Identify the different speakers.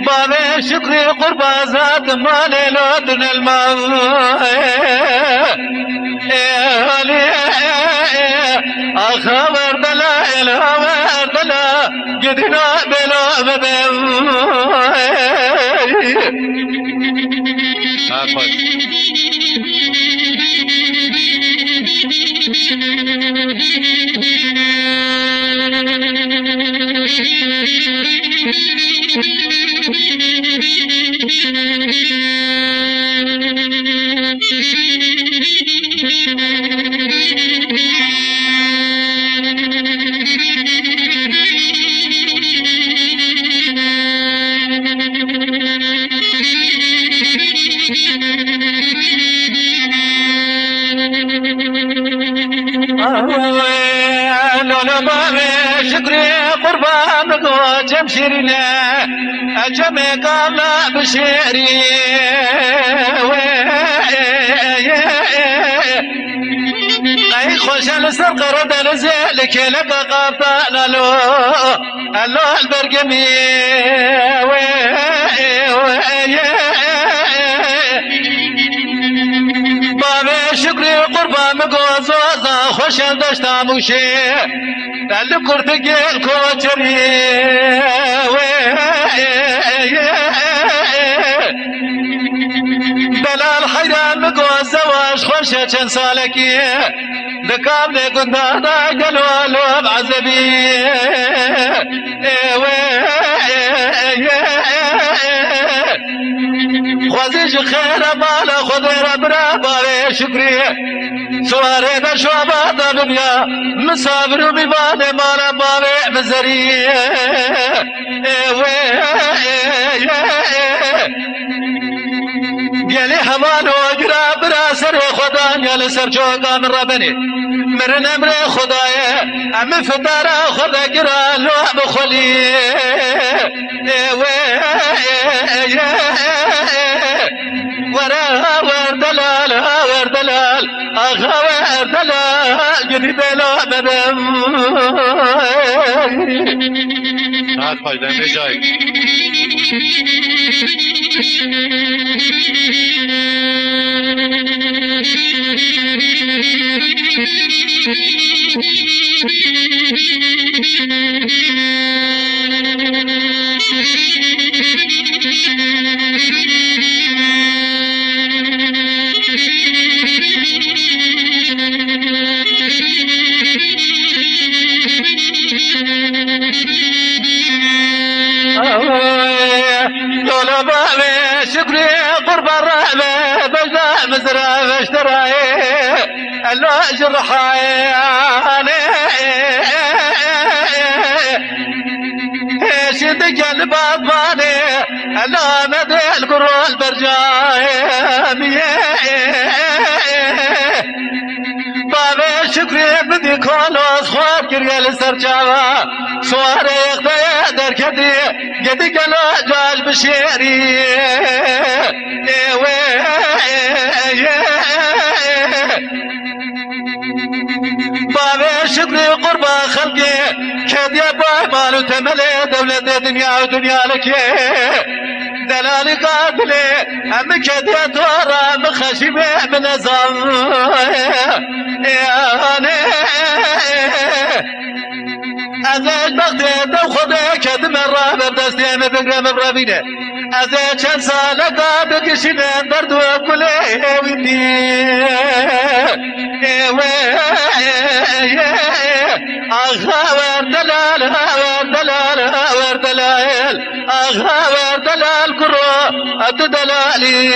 Speaker 1: بابي شكري قربا زاد مالي لودن الماء أخبر دلائل أخبر دلائل قدنا بلا بدم شكري قربانك وجمشيرنا أجمع قامنا بشيري أي خوش السرق رد لزيلك لك قابطان اللو البرقمي بابي شكري قربان مقوز وزا خوش دشتا موشي اللي كرتقين كوتري دلال حيران مقوز زواج خوشة چند سالكي دكام لكن دادا قلوالو بعزبي خوزيش خير مالا خذي ربنا بابي شكري سواري دا شوابا دا دنيا مسافر بباني مالا بابي بزري قالي حمال وقرا براسر خدان يا لسر جوقا من ربني مرن امر خدايا ام فتارا خدا قرا لو بخلي ورا وردلال وردلال اخا وردلال قريب لا بدم
Speaker 2: هات فايدة بجاي
Speaker 1: لولا بابي شكري قرب الرحمة بجدا مزرعة باشتراي اللو جرحاي شدق الباب ماني اللو مدي القرول برجاي بابي شكري بدي كولوس خواب كريال سرجاوا سواري اخدي دركدي قدي قلو جاج بشيري بابي شكري قربا خلقي كدي باي مالو تملي دولة دنيا ودنيا لك دلالي قاتلي ام كدي دورا مخشبي من نظام ازاج بغدي دو خدي كد مرة بردستي مبقرة مبرابينة ازاج چند سالة قابل كشنين دردو كلي ويني اغا وردلال وردلال وردلال اغا وردلال كرو اتدلالي